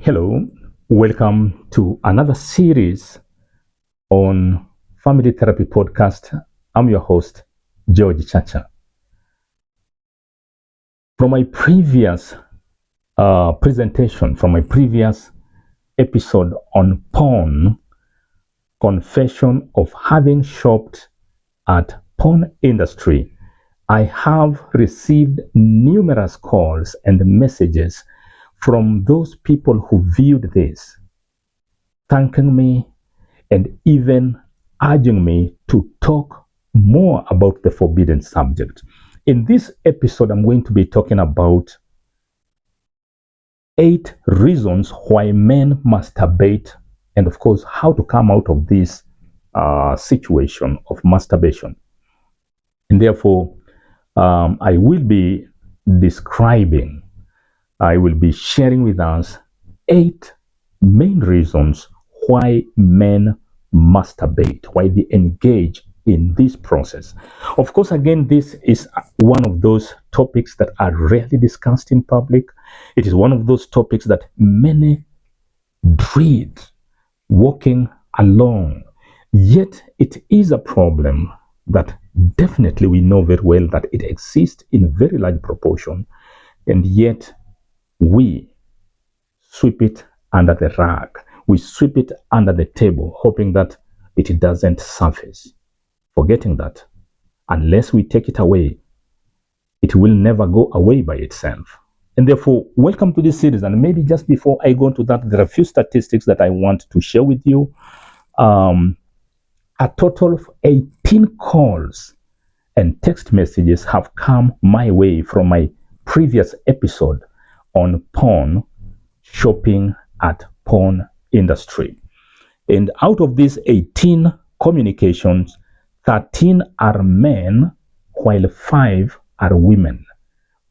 Hello, welcome to another series on Family Therapy Podcast. I'm your host, George Chacha. From my previous presentation, from my previous episode on porn, confession of having shopped at porn industry, I have received numerous calls and messages from those people who viewed this, thanking me and even urging me to talk more about the forbidden subject. In this episode, I'm going to be talking about 8 reasons why men masturbate, and of course, how to come out of this situation of masturbation. And therefore, I will be describing, I will be sharing with us 8 main reasons why men masturbate, why they engage in this process. Of course, again, this is one of those topics that are rarely discussed in public. It is one of those topics that many dread walking along. Yet it is a problem that definitely we know very well that it exists in very large proportion, and yet we sweep it under the rug. We sweep it under the table, hoping that it doesn't surface, forgetting that unless we take it away, it will never go away by itself. And therefore, welcome to this series. And maybe just before I go into that, there are a few statistics that I want to share with you. A total of 18 calls and text messages have come my way from my previous episode on porn, shopping at porn industry. And out of these 18 communications, 13 are men, while 5 are women.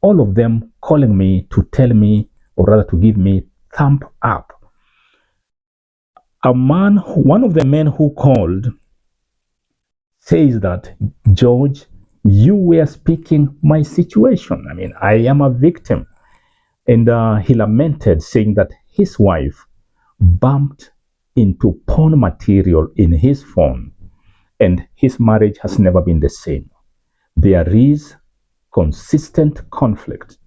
All of them calling me to tell me, or rather to give me thumb up. One of the men who called says that, George, you were speaking my situation. I mean, I am a victim. And he lamented, saying that his wife bumped into porn material in his phone, and his marriage has never been the same. There is consistent conflict.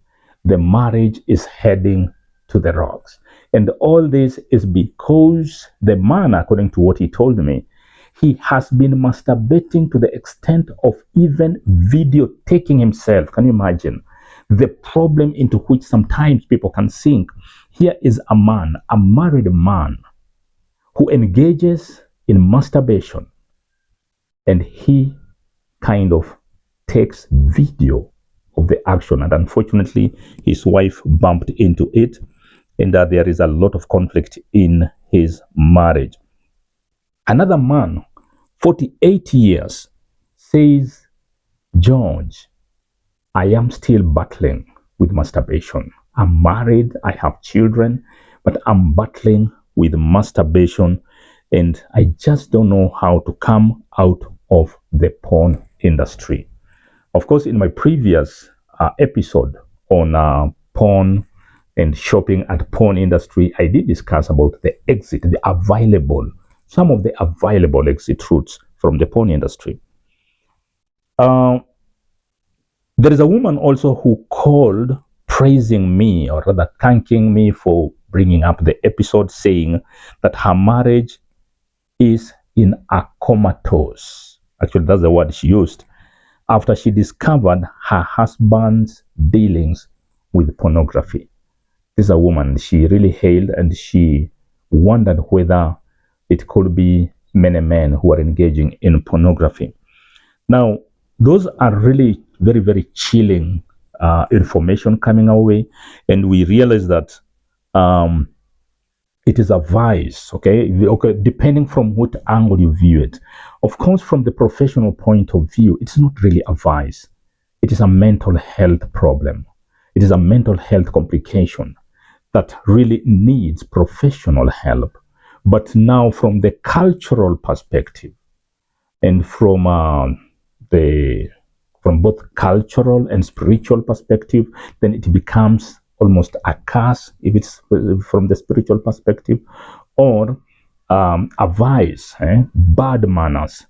The marriage is heading to the rocks. And all this is because the man, according to what he told me, he has been masturbating to the extent of even videotaking himself. Can you imagine the problem into which sometimes people can sink? Here is a man, a married man, who engages in masturbation, and he kind of takes video of the action. And unfortunately, his wife bumped into it, and there is a lot of conflict in his marriage. Another man, 48 years, says, George, I am still battling with masturbation. I'm married, I have children, but I'm battling with masturbation, and I just don't know how to come out of the porn industry. Of course, in my previous episode on porn and shopping at porn industry, I did discuss about the exit, some of the available exit routes from the porn industry. There is a woman also who called praising me, or rather thanking me for bringing up the episode, saying that her marriage is in a comatose. Actually, that's the word she used, after she discovered her husband's dealings with pornography. This is a woman, she really hailed, and she wondered whether it could be many men who are engaging in pornography. Now, those are really very, very chilling information coming our way, and we realize that it is a vice, okay, depending from what angle you view it. Of course, from the professional point of view, it's not really a vice. It is a mental health problem. It is a mental health complication that really needs professional help. But now, from the cultural perspective, and from both cultural and spiritual perspective, then it becomes almost a curse if it's from the spiritual perspective, or a vice, bad manners,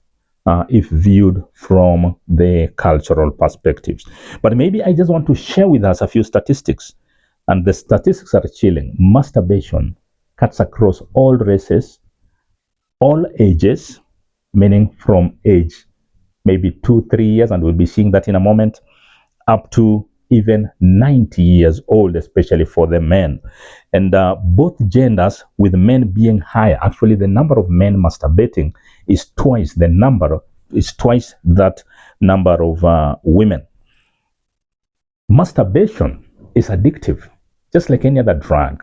if viewed from the cultural perspectives. But maybe I just want to share with us a few statistics, and the statistics are chilling. Masturbation cuts across all races, all ages, meaning from age maybe 2, 3 years, and we'll be seeing that in a moment, up to even 90 years old, especially for the men. And both genders, with men being higher, actually the number of men masturbating is twice that number of women. Masturbation is addictive, just like any other drug.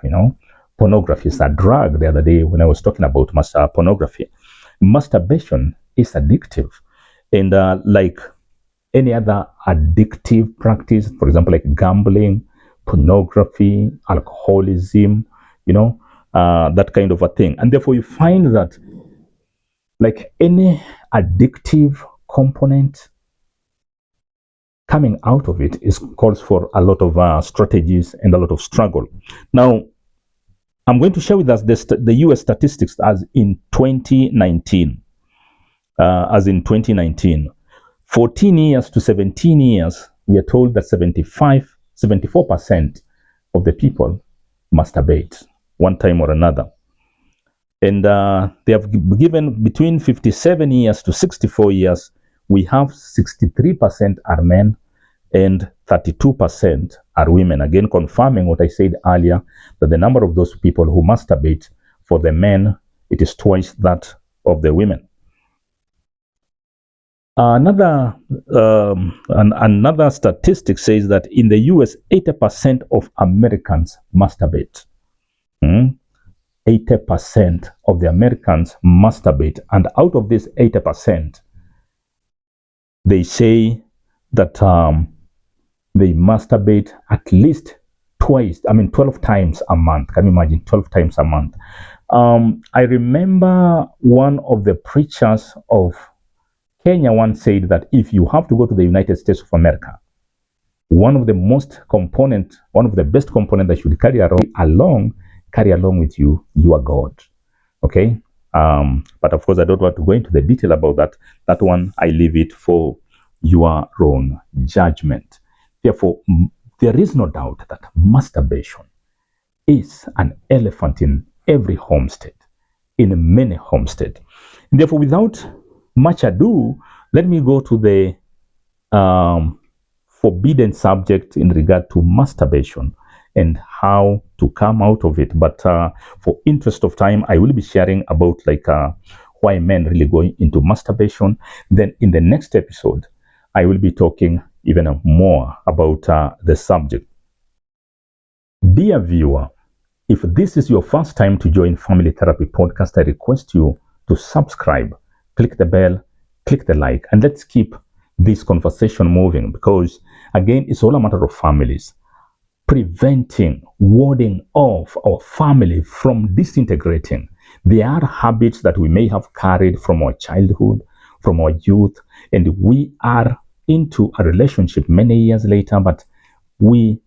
Pornography is a drug. The other day when I was talking about pornography, masturbation is addictive. And like any other addictive practice, for example, like gambling, pornography, alcoholism, that kind of a thing. And therefore, you find that, like any addictive component, coming out of it is calls for a lot of strategies and a lot of struggle. Now, I'm going to share with us the US statistics as in 2019. 14 years to 17 years, we are told that 74% of the people masturbate one time or another. And they have given between 57 years to 64 years, we have 63% are men and 32% are women. Again, confirming what I said earlier, that the number of those people who masturbate, for the men, it is twice that of the women. Another statistic says that in the US, 80% of Americans masturbate. 80% of the Americans masturbate, and out of this 80%, they say that they masturbate at least 12 times a month. Can you imagine? 12 times a month. I remember one of the preachers of Kenya once said that if you have to go to the United States of America, one of the best component that you should carry along with you, your God. Okay? But of course, I don't want to go into the detail about that. That one, I leave it for your own judgment. Therefore, there is no doubt that masturbation is an elephant in every homestead, in many homesteads. Therefore, without much ado, let me go to the forbidden subject in regard to masturbation and how to come out of it. But for interest of time, I will be sharing about why men really go into masturbation. Then in the next episode, I will be talking even more about the subject. Dear viewer, if this is your first time to join Family Therapy Podcast, I request you to subscribe, click the bell, click the like, and let's keep this conversation moving, because again, it's all a matter of families. Preventing, warding off our family from disintegrating. There are habits that we may have carried from our childhood, from our youth, and we are into a relationship many years later, but we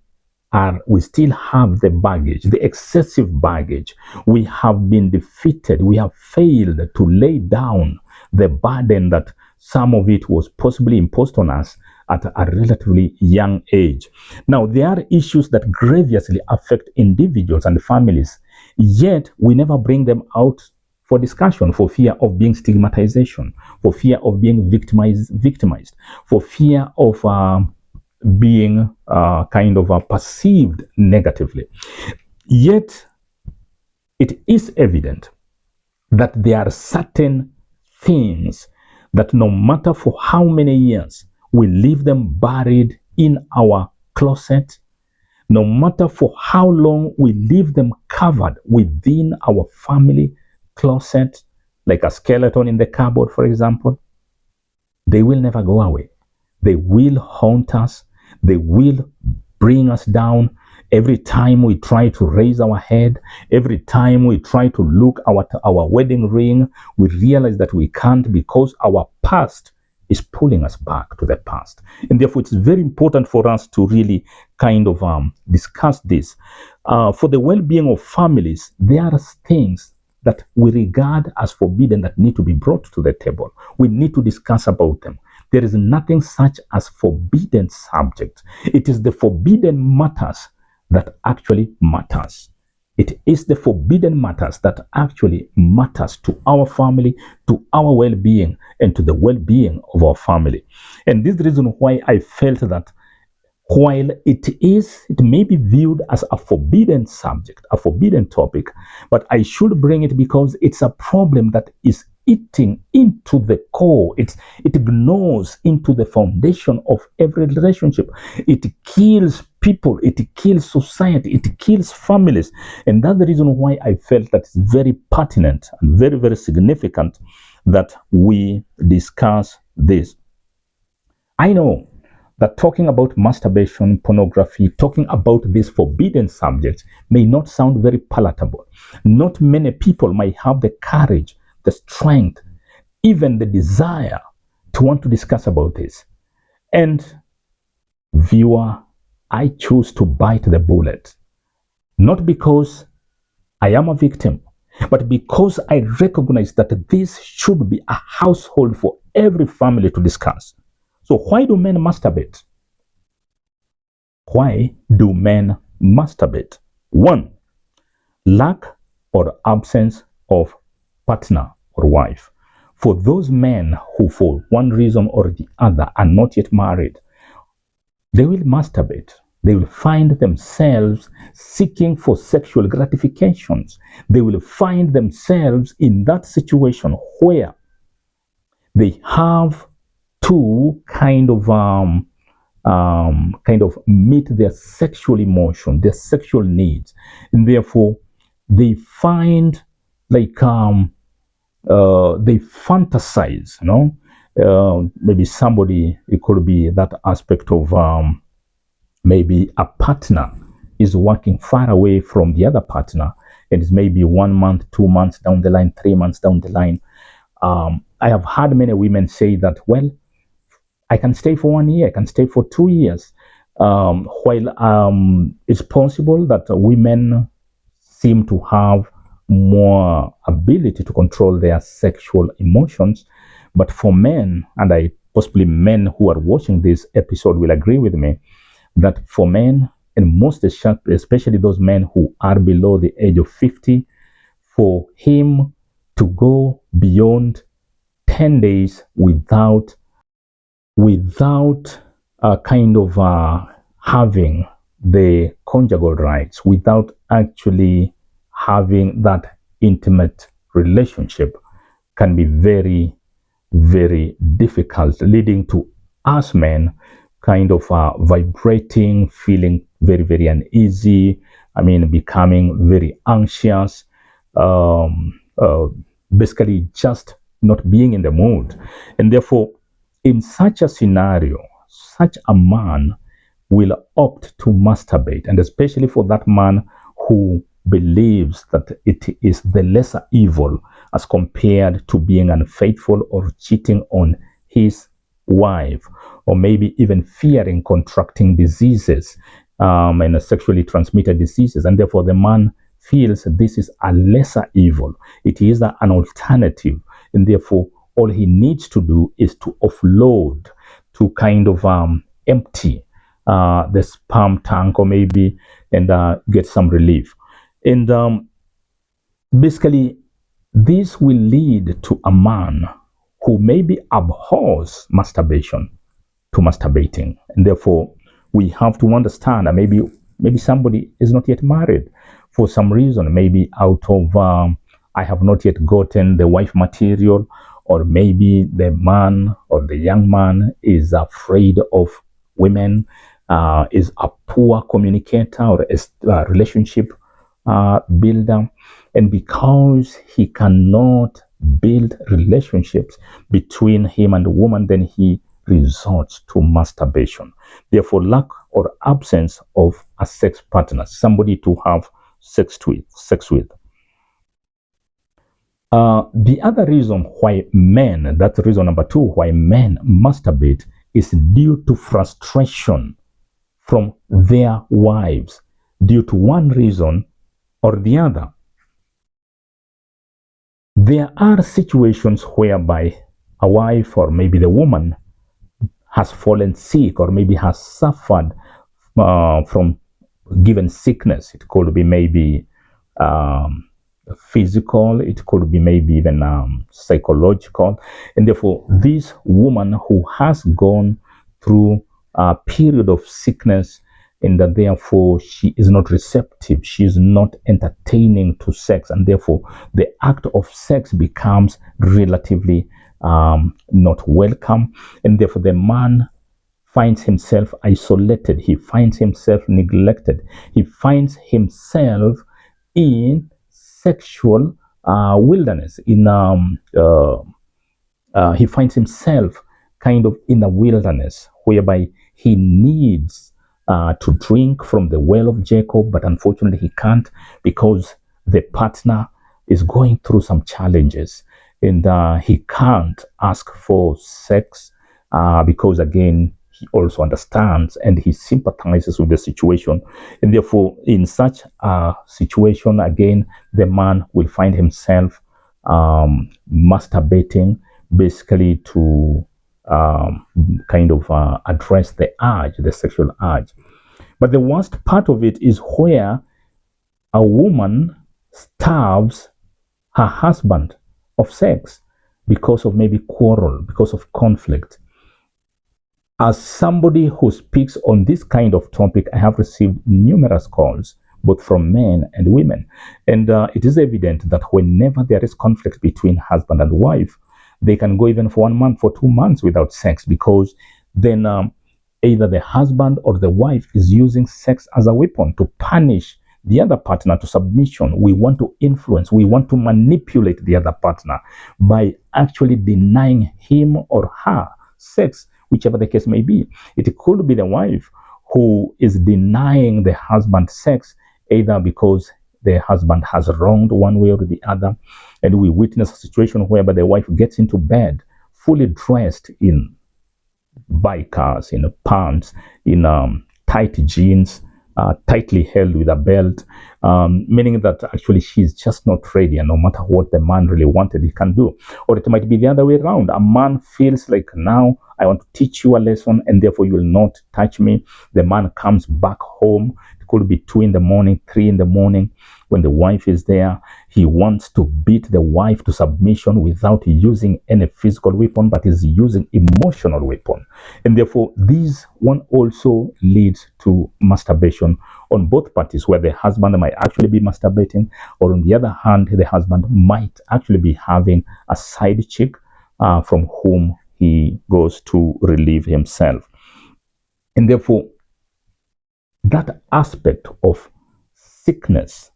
still have the baggage, the excessive baggage. We have been defeated. We have failed to lay down the burden that some of it was possibly imposed on us at a relatively young age. Now, there are issues that grievously affect individuals and families, yet we never bring them out for discussion, for fear of being stigmatization, for fear of being victimized, for fear of being perceived negatively. Yet, it is evident that there are certain things that no matter for how many years we leave them buried in our closet, no matter for how long we leave them covered within our family closet, like a skeleton in the cupboard, for example, they will never go away. They will haunt us. They will bring us down. Every time we try to raise our head, every time we try to look at our wedding ring, we realize that we can't, because our past is pulling us back to the past. And therefore, it's very important for us to really kind of discuss this. For the well being of families, there are things that we regard as forbidden that need to be brought to the table. We need to discuss about them. There is nothing such as forbidden subject. It is the forbidden matters that actually matters. It is the forbidden matters that actually matters to our family, to our well-being, and to the well-being of our family. And this is the reason why I felt that while it may be viewed as a forbidden subject, a forbidden topic, but I should bring it because it's a problem that is eating into the core. It gnaws into the foundation of every relationship. It kills people, it kills society, it kills families. And that's the reason why I felt that it's very pertinent and very, very significant that we discuss this. I know that talking about masturbation, pornography, talking about these forbidden subjects may not sound very palatable. Not many people might have the courage, the strength, even the desire to want to discuss about this. And viewer, I choose to bite the bullet, not because I am a victim, but because I recognize that this should be a household for every family to discuss. So why do men masturbate? Why do men masturbate? One, lack or absence of partner or wife. For those men who, for one reason or the other, are not yet married, they will masturbate. They will find themselves seeking for sexual gratifications. They will find themselves in that situation where they have to kind of meet their sexual emotion, their sexual needs, and therefore they find like they fantasize, maybe somebody, it could be that aspect of maybe a partner is working far away from the other partner. It is maybe 1 month, 2 months down the line, 3 months down the line. I have heard many women say that, well, I can stay for 1 year, I can stay for 2 years. While it's possible that women seem to have more ability to control their sexual emotions, but for men, and I possibly men who are watching this episode will agree with me, that for men, and most especially those men who are below the age of 50, for him to go beyond 10 days without kind of having the conjugal rights, without actually having that intimate relationship, can be very, very difficult, leading to us men kind of vibrating, feeling very, very uneasy. I mean, becoming very anxious, basically just not being in the mood. And therefore, in such a scenario, such a man will opt to masturbate, and especially for that man who believes that it is the lesser evil as compared to being unfaithful or cheating on his wife, or maybe even fearing contracting diseases and sexually transmitted diseases. And therefore, the man feels this is a lesser evil. It is an alternative. And therefore, all he needs to do is to offload, to kind of empty the sperm tank, or maybe, and get some relief. And basically, this will lead to a man who maybe abhors masturbation to masturbating. And therefore, we have to understand that maybe somebody is not yet married for some reason, maybe out of I have not yet gotten the wife material, or maybe the man or the young man is afraid of women, is a poor communicator or a relationship builder. And because he cannot build relationships between him and the woman, then he resorts to masturbation. Therefore, lack or absence of a sex partner, somebody to have sex with. The other reason why men, that's reason number two, why men masturbate is due to frustration from their wives, due to one reason or the other. There are situations whereby a wife or maybe the woman has fallen sick or maybe has suffered from given sickness. It could be maybe um, physical, it could be maybe even psychological. And therefore, this woman who has gone through a period of sickness and that therefore she is not receptive, she is not entertaining to sex, and therefore the act of sex becomes relatively not welcome, and therefore the man finds himself isolated, he finds himself neglected, he finds himself in sexual wilderness, he finds himself kind of in a wilderness whereby he needs to drink from the well of Jacob, but unfortunately he can't because the partner is going through some challenges and he can't ask for sex because, again, he also understands and he sympathizes with the situation. And therefore, in such a situation, again, the man will find himself masturbating basically to kind of address the urge, the sexual urge. But the worst part of it is where a woman starves her husband of sex because of maybe quarrel, because of conflict. As somebody who speaks on this kind of topic, I have received numerous calls, both from men and women. And it is evident that whenever there is conflict between husband and wife, they can go even for 1 month, for 2 months without sex because then either the husband or the wife is using sex as a weapon to punish the other partner to submission. We want to influence, we want to manipulate the other partner by actually denying him or her sex, whichever the case may be. It could be the wife who is denying the husband sex, either because the husband has wronged one way or the other. And we witness a situation whereby the wife gets into bed fully dressed in bikers, in pants, in tight jeans, tightly held with a belt, meaning that actually she's just not ready, and no matter what the man really wanted, he can do. Or it might be the other way around. A man feels like, now I want to teach you a lesson, and therefore you will not touch me. The man comes back home. It could be 2 in the morning, 3 in the morning. When the wife is there, he wants to beat the wife to submission without using any physical weapon, but is using emotional weapon. And therefore, this one also leads to masturbation on both parties, where the husband might actually be masturbating, or on the other hand, the husband might actually be having a side chick from whom he goes to relieve himself. And therefore, that aspect of sickness,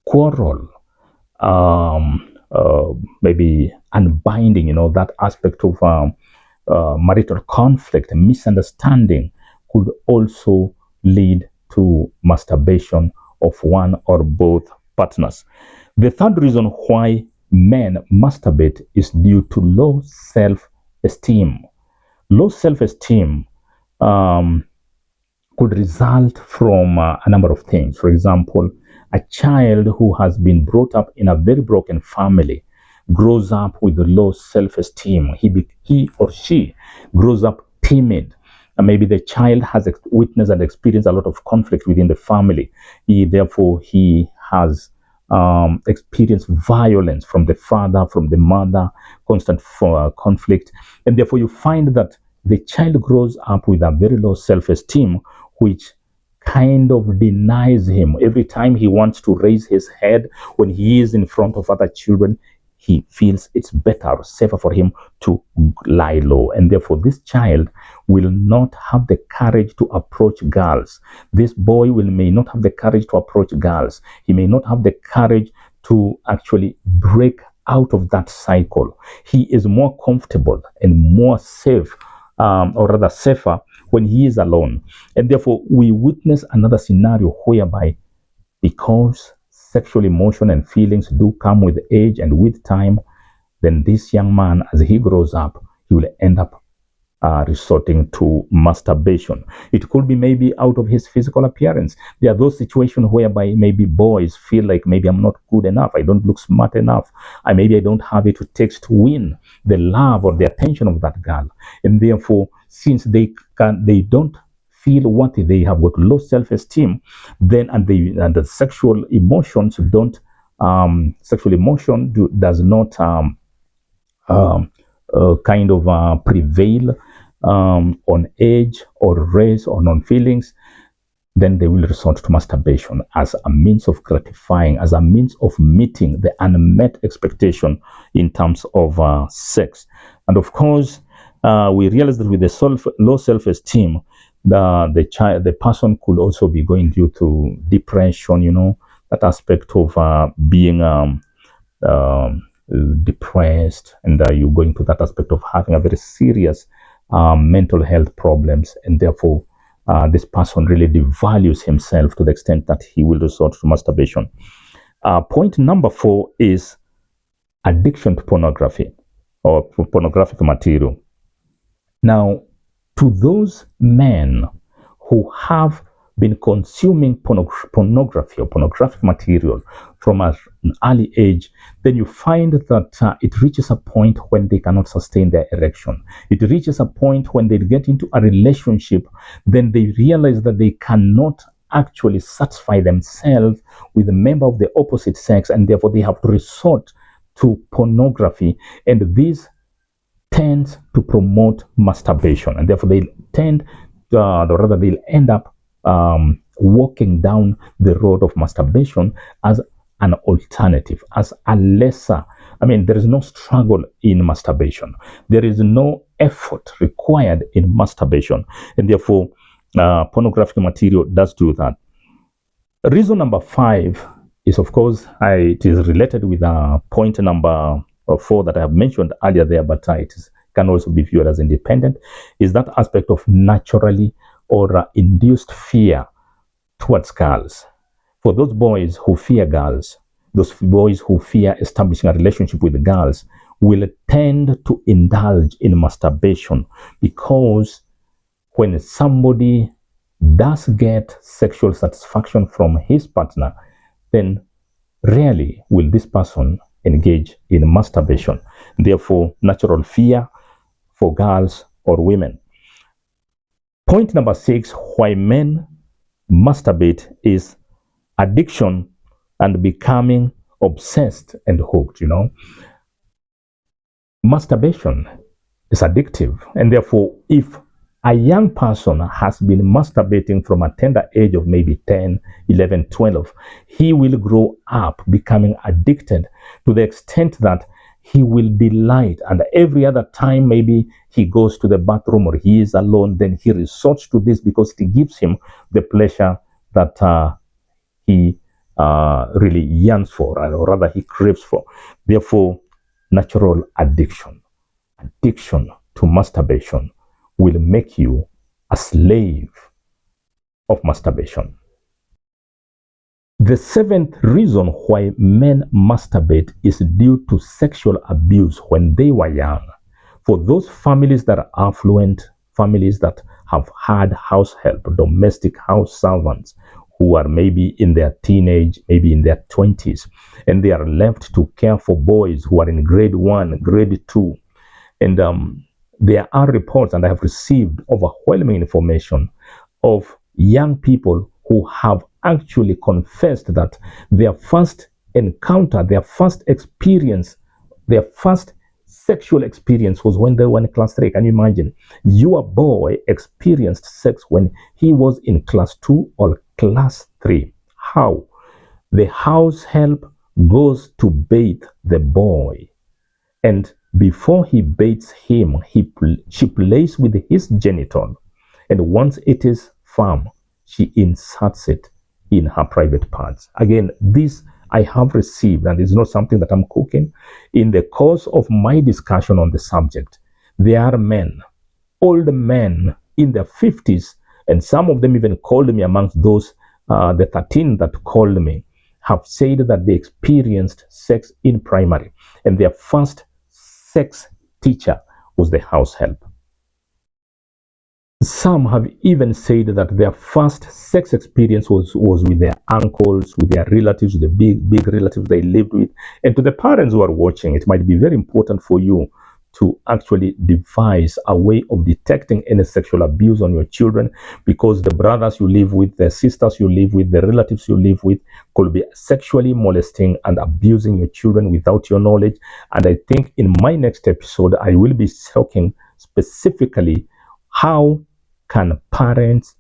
quarrel, maybe unbinding, that aspect of marital conflict and misunderstanding could also lead to masturbation of one or both partners. The third reason why men masturbate is due to low self-esteem. Low self-esteem um, could result from a number of things. For example, a child who has been brought up in a very broken family grows up with low self-esteem. He or she grows up timid. And maybe the child has witnessed and experienced a lot of conflict within the family. Therefore, he has experienced violence from the father, from the mother, constant conflict. And therefore, you find that the child grows up with a very low self-esteem, which kind of denies him. Every time he wants to raise his head when he is in front of other children, he feels it's better, safer for him to lie low. And therefore, this child will not have the courage to approach girls. This boy may not have the courage to approach girls. He may not have the courage to actually break out of that cycle. He is more comfortable and more safe, or rather safer, when he is alone. And therefore, we witness another scenario whereby, because sexual emotion and feelings do come with age and with time, then this young man, as he grows up, he will end up resorting to masturbation. It could be maybe out of his physical appearance. There are those situations whereby maybe boys feel like maybe I'm not good enough, I don't look smart enough, maybe I don't have it to takes to win the love or the attention of that girl, and therefore, since they don't feel worthy, they have got low self-esteem, then and the sexual emotions don't sexual emotion does not um, kind of prevail on age or race or on feelings, then they will resort to masturbation as a means of gratifying, as a means of meeting the unmet expectation in terms of sex. And of course, we realize that with the low self-esteem, the person could also be going due to depression. That aspect of being um, depressed, and you go into that aspect of having a very serious mental health problems, and therefore this person really devalues himself to the extent that he will resort to masturbation. Point number 4 is addiction to pornography or pornographic material. Now, to those men who have been consuming pornography or pornographic material from an early age, then you find that it reaches a point when they cannot sustain their erection. It reaches a point when they get into a relationship, then they realize that they cannot actually satisfy themselves with a member of the opposite sex, and therefore they have to resort to pornography, and this tends to promote masturbation, and therefore they tend or rather they'll end up walking down the road of masturbation as an alternative, as a lesser. There is no struggle in masturbation. There is no effort required in masturbation, and therefore pornographic material does do that. Reason number 5 is, of course, it is related with point number 4 that I have mentioned earlier there, but can also be viewed as independent, is that aspect of naturally or induced fear towards girls. For those boys who fear girls, those boys who fear establishing a relationship with girls will tend to indulge in masturbation, because when somebody does get sexual satisfaction from his partner, then rarely will this person engage in masturbation. Therefore, natural fear for girls or women. Point number 6, why men masturbate, is addiction and becoming obsessed and hooked. Masturbation is addictive, and therefore, if a young person has been masturbating from a tender age of maybe 10, 11, 12, he will grow up becoming addicted to the extent that he will delight, and every other time maybe he goes to the bathroom or he is alone, then he resorts to this because it gives him the pleasure that he really yearns for, or rather he craves for. Therefore, natural addiction to masturbation will make you a slave of masturbation. The 7th reason why men masturbate is due to sexual abuse when they were young. For those families that are affluent, families that have had house help, domestic house servants, who are maybe in their teenage, maybe in their 20s, and they are left to care for boys who are in grade 1, grade 2. And there are reports, and I have received overwhelming information of young people who have actually confessed that their first encounter, their first experience, their first sexual experience was when they were in class 3. Can you imagine? Your boy experienced sex when he was in class 2 or class 3. How? The house help goes to bathe the boy, and before he bathes him, she plays with his genital, and once it is firm, she inserts it in her private parts. Again, this I have received, and it's not something that I'm cooking. In the course of my discussion on the subject, there are men, old men in their 50s, and some of them even called me amongst those, the 13 that called me. have said that they experienced sex in primary, and their first sex teacher was the house help. Some have even said that their first sex experience was with their uncles, with their relatives, the big relatives they lived with. And to the parents who are watching, it might be very important for you to actually devise a way of detecting any sexual abuse on your children, because the brothers you live with, the sisters you live with, the relatives you live with could be sexually molesting and abusing your children without your knowledge. And I think in my next episode, I will be talking specifically how can parents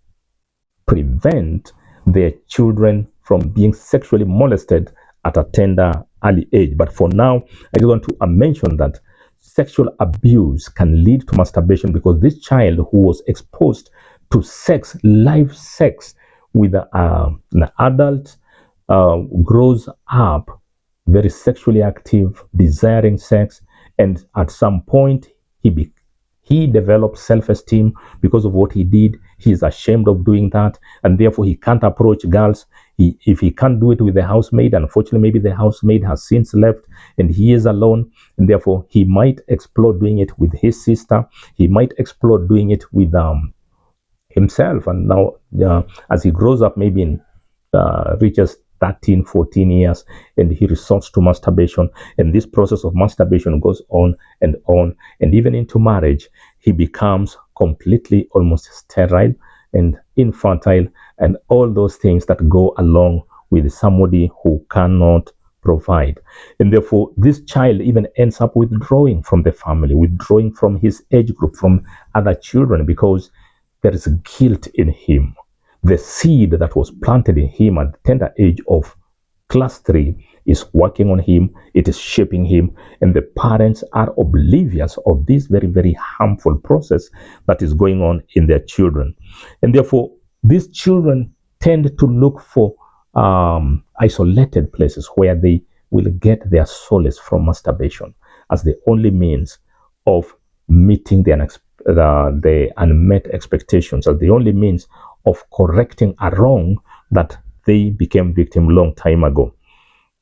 prevent their children from being sexually molested at a tender early age. But for now, I just want to mention that sexual abuse can lead to masturbation, because this child who was exposed to sex, live sex with an adult, grows up very sexually active, desiring sex, and at some point he develops self-esteem because of what he did. He is ashamed of doing that, and therefore he can't approach girls. If he can't do it with the housemaid, unfortunately, maybe the housemaid has since left and he is alone, and therefore he might explore doing it with his sister. He might explore doing it with himself. And now, as he grows up, maybe reaches 13, 14 years, and he resorts to masturbation. And this process of masturbation goes on and on. And even into marriage, he becomes completely almost sterile and infertile, and all those things that go along with somebody who cannot provide. And therefore, this child even ends up withdrawing from the family, withdrawing from his age group, from other children, because there is guilt in him. The seed that was planted in him at the tender age of class 3 is working on him, it is shaping him, and the parents are oblivious of this very, very harmful process that is going on in their children. And therefore, these children tend to look for isolated places where they will get their solace from masturbation as the only means of meeting the unmet expectations, as the only means of correcting a wrong that they became victim long time ago.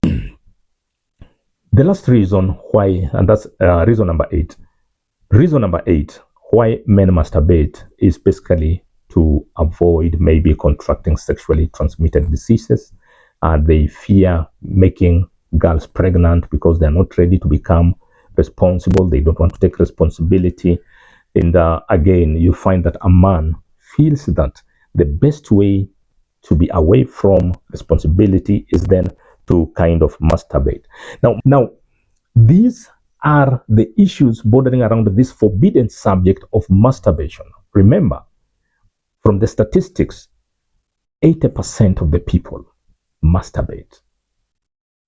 The last reason why, and that's reason number 8. Reason number 8 why men masturbate is basically to avoid maybe contracting sexually transmitted diseases. They fear making girls pregnant because they're not ready to become responsible. They don't want to take responsibility. And again, you find that a man feels that the best way to be away from responsibility is then to kind of masturbate. Now, these are the issues bordering around this forbidden subject of masturbation. Remember, from the statistics, 80% of the people masturbate.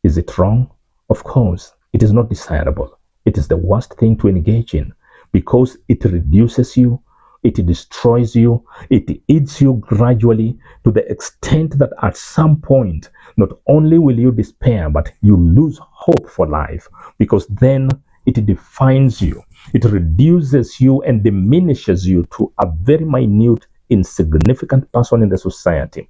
Is it wrong? Of course, it is not desirable. It is the worst thing to engage in because it reduces you, it destroys you, it eats you gradually to the extent that at some point, not only will you despair, but you lose hope for life, because then it defines you. It reduces you and diminishes you to a very minute, insignificant person in the society.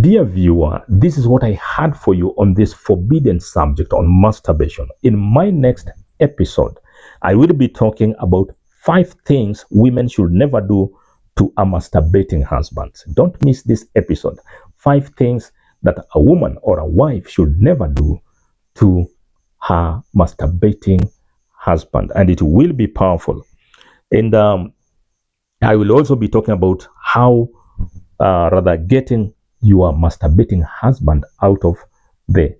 Dear viewer, this is what I had for you on this forbidden subject on masturbation. In my next episode, I will be talking about 5 things women should never do to a masturbating husband. Don't miss this episode. 5 things that a woman or a wife should never do to her masturbating husband. And it will be powerful. And I will also be talking about how, getting your masturbating husband out of the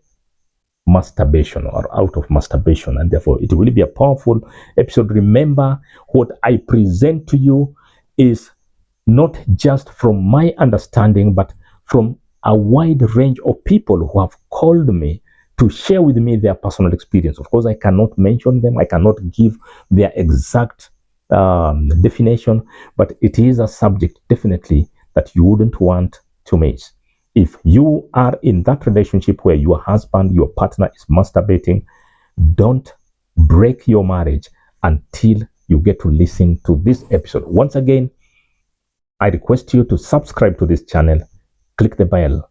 masturbation or out of masturbation, and therefore it will be a powerful episode. Remember, what I present to you is not just from my understanding, but from a wide range of people who have called me to share with me their personal experience. Of course, I cannot mention them, I cannot give their exact definition, but it is a subject definitely that you wouldn't want to miss. If you are in that relationship where your husband, your partner is masturbating, don't break your marriage until you get to listen to this episode. Once again, I request you to subscribe to this channel, click the bell,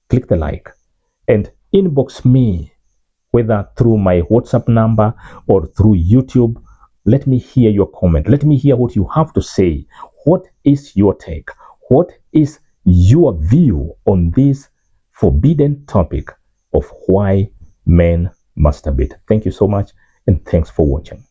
click the like and inbox me, whether through my WhatsApp number or through YouTube. Let me hear your comment. Let me hear what you have to say. What is your take? What is your view on this forbidden topic of why men masturbate? Thank you so much, and thanks for watching.